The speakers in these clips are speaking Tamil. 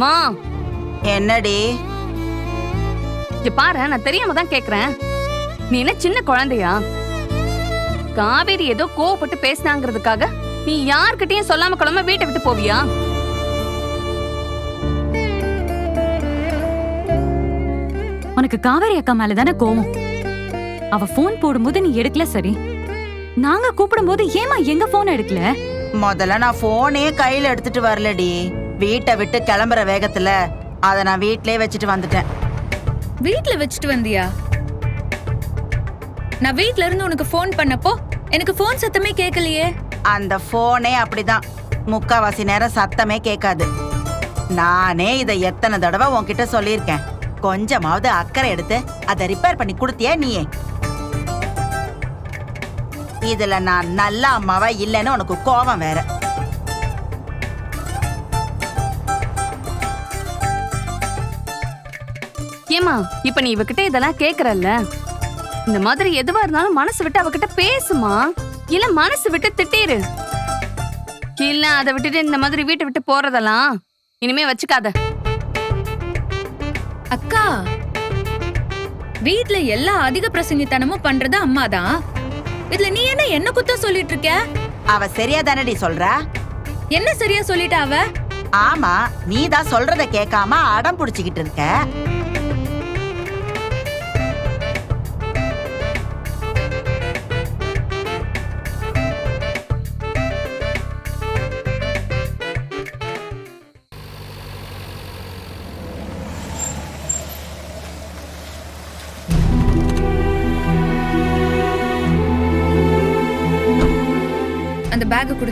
மா என்னடி? இங்க பாரு, நான் தெரியாம தான் கேக்குறேன். நீ என்ன சின்ன குழந்தையா? காவேரி ஏதோ கோவப்பட்டு பேசினாங்கிறதுக்காக நீ யார்கிட்டயும் சொல்லாம கொள்ளாம வீட்டை விட்டு போவியா? உனக்கு காவேரி அக்கா மேலதானே கோவம். அவ போன் போடும்போது நீ எடுக்கல, சரி. நாங்க கூப்பிடும் போது ஏமா எங்க போன் எடுக்கல? முதல்ல நான் போனே கையில எடுத்துட்டு வரலடி. வீட்டை விட்டு கிளம்புற வேகத்துல அத நான் வீட்லயே வச்சுட்டு வந்துட்டேன். வீட்ல வச்சுட்டு வந்தியா? நான் வீட்ல இருந்து உனக்கு போன் பண்ணப்போ எனக்கு போன் சத்தமே கேட்கலையே. அந்த போனே அப்படிதான், முக்காவாசி நேரம் சத்தமே கேட்காது. நானே இதை எத்தனை தடவை உன்கிட்ட சொல்லியிருக்கேன். கொஞ்சமாவது அக்கறை எடுத்து அதை ரிப்பேர் பண்ணி கொடுத்தியா நீயே? இதுல நான் நல்ல அம்மாவா இல்லைன்னு உனக்கு கோபம் வேற. ஏமா, இப்ப நீ இவகிட்ட இதெல்லாம் கேக்குறல்ல, இந்த மாதிரி எதுவா இருந்தாலும் மனசு விட்டு அவகிட்ட பேசுமா. இல்ல மனசு விட்டு திட்டிரு. இல்ல அதை விட்டுட்டு இந்த மாதிரி வீட்டை விட்டு போறதெல்லாம் இனிமே வச்சுக்காத. அக்கா, வீட்ல எல்லா அதிக பிரசங்கித்தனமும் பண்றது அம்மாதான். இதுல நீ என்ன குத்தம் சொல்லிட்டு இருக்க? அவ சரியா தானடி சொல்றா? என்ன சரியா சொல்லிட்டா அவ? ஆமா, நீ தான் சொல்றத கேட்காம அடம் புடிச்சுக்கிட்டு இருக்க. அந்த பேக் கொடு.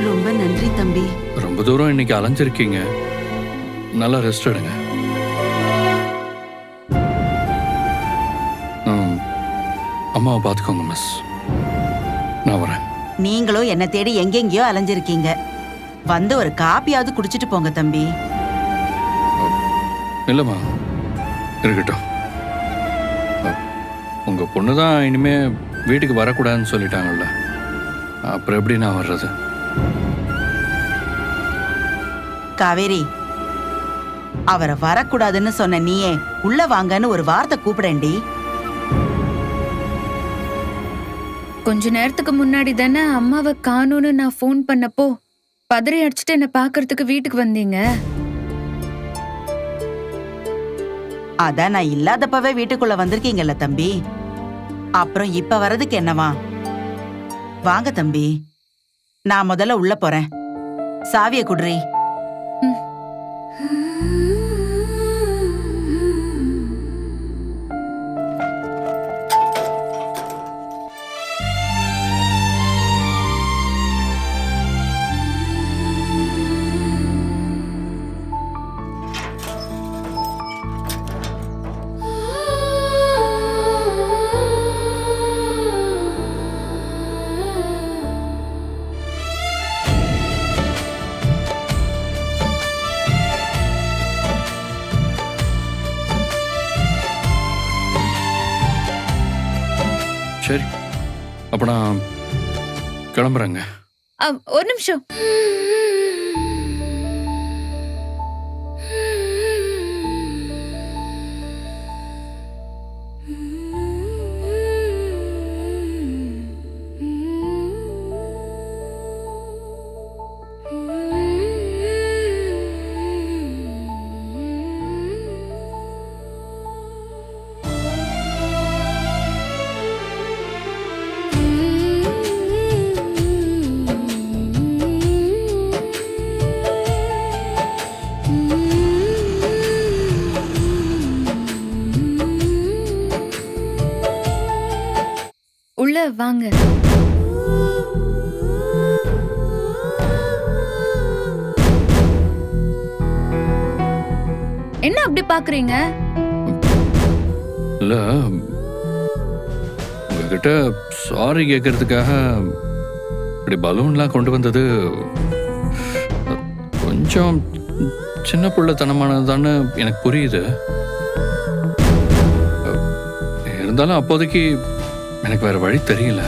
ரொம்ப நன்றி தம்பி. ரொம்ப தூரம் இன்னைக்கு அலைஞ்சிருக்கீங்க, நல்லா ரெஸ்ட் எடுங்க. அம்மாவை பார்த்துக்கோங்க மிஸ், நான் வரேன். நீங்களும் என்ன தேடி எங்கெங்கயோ அலைஞ்சிருக்கீங்க. வந்து ஒரு காப்பியாவது குடிச்சிட்டு போங்க தம்பி. இல்லைம்மா, இருக்கட்டும். உங்க பொண்ணு தான் இனிமே வீட்டுக்கு வரக்கூடாதுன்னு சொல்லிட்டாங்கல்ல, அப்புறம் எப்படி நான் வர்றது? காவேரி, அவரை வரக்கூடாதுன்னு சொன்ன நீயே உள்ள வாங்கன்னு ஒரு வார்த்தை கூப்பிடண்டி. கொஞ்ச நேரத்துக்கு முன்னாடி தானே அம்மாவை காணோன்னு நான் போன் பண்ணப்போ பதறி அடிச்சுட்டு என்ன பாக்குறதுக்கு வீட்டுக்கு வந்தீங்க. அதான் நான் இல்லாதப்பவே வீட்டுக்குள்ள வந்திருக்கீங்கல்ல தம்பி. அப்புறம் இப்ப வர்றதுக்கு என்னவா? வாங்க தம்பி, நான் முதல்ல உள்ள போறேன். சாவிய குடுறி. சரி, அப்ப நான் கிளம்புறேங்க. ஒரு நிமிஷம். உள்ள வாங்க. என்ன அப்படி பாக்குறீங்க? இல்ல, உங்ககிட்ட சாரி கேட்கறதுக்காக இப்படி பலூன்லாம் கொண்டு வந்தது கொஞ்சம் சின்ன பிள்ளைத்தனமானதுதான்னு எனக்கு புரியுது. இருந்தாலும் அப்போதைக்கு எனக்கு வேற வழி தெரியல.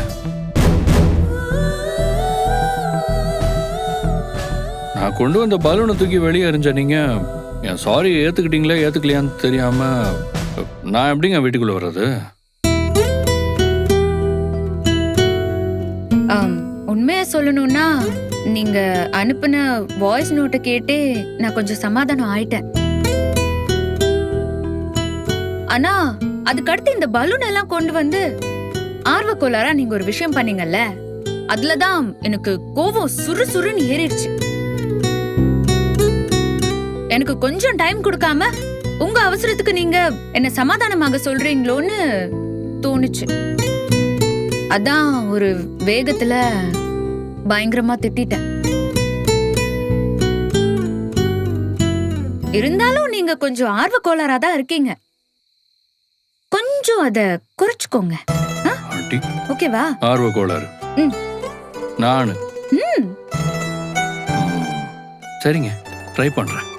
நான் கொண்டு வந்த பலூனை தூக்கி வெளியே எறிஞ்ச நீங்க என் சாரி ஏத்துக்கிட்டீங்களா ஏத்துக்கலையான்னு தெரியாம நான் எப்படிங்க வீட்டுக்குள்ள வர்றது? உண்மையா சொல்லணும்னா நீங்க அனுப்புன வாய்ஸ் நோட்டை கேட்டே நான் கொஞ்சம் சமாதானம் ஆயிட்டேன். ஆனா அதுக்கடுத்து இந்த பலூன் எல்லாம் கொண்டு வந்து ஆர்வக்கோளாரா நீங்க ஒரு விஷயம் பண்ணீங்கல்ல, அதுலதான் எனக்கு கோவம் சுறுசுறுன்னு ஏறிடுச்சு. எனக்கு கொஞ்சம் டைம் கொடுக்காம உங்க அவசரத்துக்கு நீங்க என்ன சமாதானமாக சொல்றீங்களோன்னு தோணுச்சு. அதான் ஒரு வேகத்துல பயங்கரமா திட்டிட்டேன். இருந்தாலும் நீங்க கொஞ்சம் ஆர்வக்கோளாரா தான் இருக்கீங்க. கொஞ்சம் அத குறைச்சுக்கோங்க. ஆண்டி, ஓகேவா? ஆர்வ கோளாறு நானு. சரிங்க, ட்ரை பண்றேன்.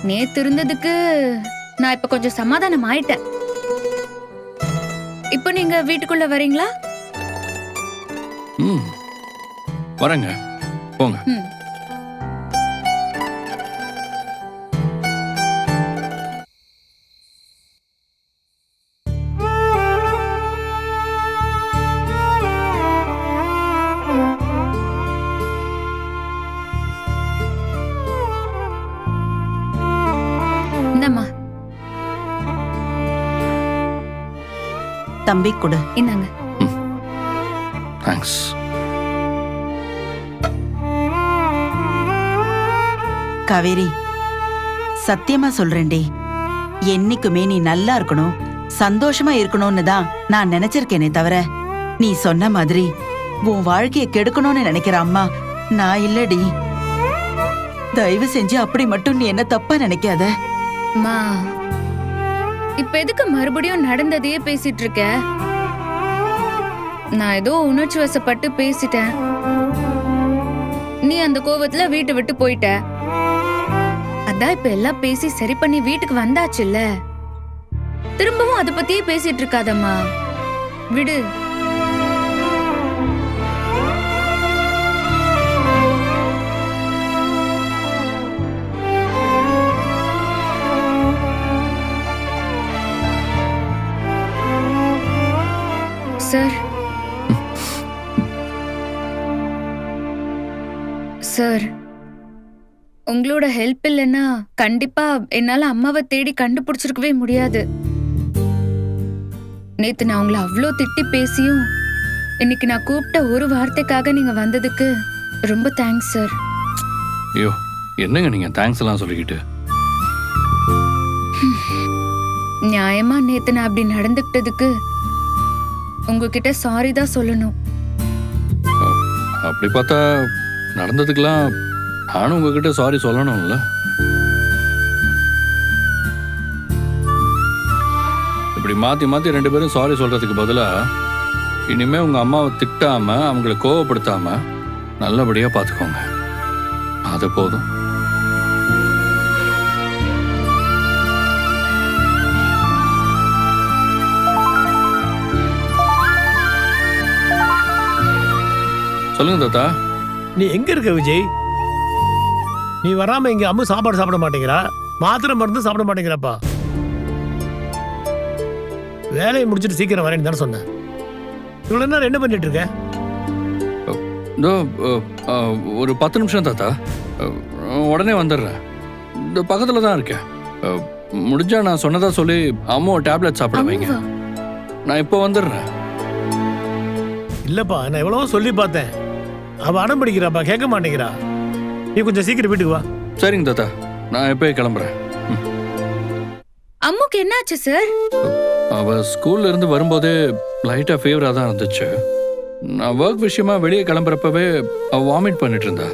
நேத்து இருந்ததுக்கு நான் இப்ப கொஞ்சம் சமாதானம் ஆயிட்டேன். இப்ப நீங்க வீட்டுக்குள்ள வரீங்களா? வரேங்க, போங்க. இந்தம்மா. தம்பி கொடு. இந்தாங்க. தேங்க்ஸ். காவேரி, சத்தியமா சொல்றேன்டி, என்னைக்குமே நீ நல்லா இருக்கணும், சந்தோஷமா இருக்கணும்னு தான் நான் நினைச்சிருக்கேனே தவிர நீ சொன்ன மாதிரி உன் வாழ்க்கைய கெடுக்கணும்னு நினைக்கிற அம்மா நான் இல்லடி. தயவு செஞ்சு அப்படி மட்டும் நீ என்ன தப்பா நினைக்காத. மா, இப்ப எதுக்கு மறுபடியும் நடந்ததையே பேசிட்டு இருக்க? நான் ஏதோ உணர்ச்சி வசப்பட்டு பேசிட்டேன். நீ அந்த கோவத்துல வீட்டை விட்டு போயிட்ட. அதான் இப்ப எல்லாம் பேசி சரி பண்ணி வீட்டுக்கு வந்தாச்சுல்ல. திரும்பவும் அத பத்தியே பேசிட்டு இருக்காதம்மா, விடு. சார், சார், உங்களோட ஹெல்ப் இல்லைன்னா கண்டிப்பா என்னால அம்மாவை தேடி கண்டுபிடிச்சிருக்கவே முடியாது. நேத்து நான் உங்களை அவ்வளோ திட்டி பேசியும் இன்னைக்கு நான் கூப்பிட்ட ஒரு வார்த்தைக்காக நீங்க வந்ததுக்கு ரொம்ப தேங்க்ஸ் சார். ஐயோ, என்னங்க நீங்க தேங்க்ஸ் எல்லாம் சொல்லிக்கிட்டு? நியாயமா நேத்து நான் அப்படி நடந்துக்கிட்டதுக்கு உங்ககிட்ட சாரி தான் சொல்லணும். அப்படி பார்த்தா நடந்ததுக்கெல்லாம் நானும் உங்ககிட்ட சாரி சொல்லணும்ல. இப்படி மாத்தி மாத்தி ரெண்டு பேரும் சாரி சொல்றதுக்கு பதிலா இனிமே உங்க அம்மாவை திட்டாம அவங்களை கோவப்படுத்தாம நல்லபடியா பாத்துக்கோங்க. அது போதும். சொல்லுங்க தாத்தா. நீ எங்க இருக்க விஜய்? நீ வராம இங்க அம்மு சாப்பாடு சாப்பிட மாட்டேங்கிறா, மாத்திரை மருந்து சாப்பிட மாட்டேங்கிறப்பா. வேலையை முடிச்சுட்டு சீக்கிரம் வரேன்னு தானே சொன்னேன். இவ்வளவு நேரம் என்ன பண்ணிட்டு இருக்க? ஒரு 10 நிமிஷம் தாத்தா, உடனே வந்துடுறேன். இந்த பக்கத்துல தான் இருக்கேன். முடிஞ்சா நான் சொன்னதா சொல்லி அம்மா டேப்லெட் சாப்பிட வைங்க. நான் இப்போ வந்துடுறேன். இல்லப்பா, நான் எவ்வளவோ சொல்லி பார்த்தேன். அவ அடம் பிடிக்கிறாப்பா, கேட்க மாட்டேங்கிறா. நீ கொஞ்சம் சீக்கிரம் வீட்டுக்கு வா. சரிங்க தாத்தா, நான் எப்போ கிளம்புறேன். அம்முக்கு என்னாச்சு சார்? அவ ஸ்கூல்ல இருந்து வரும்போதே லைட்டா ஃபீவரா தான் இருந்துச்சு. நான் ஒர்க் விஷயமா வெளியே கிளம்புறப்பவே அவ வாமிட் பண்ணிட்டு இருந்தா.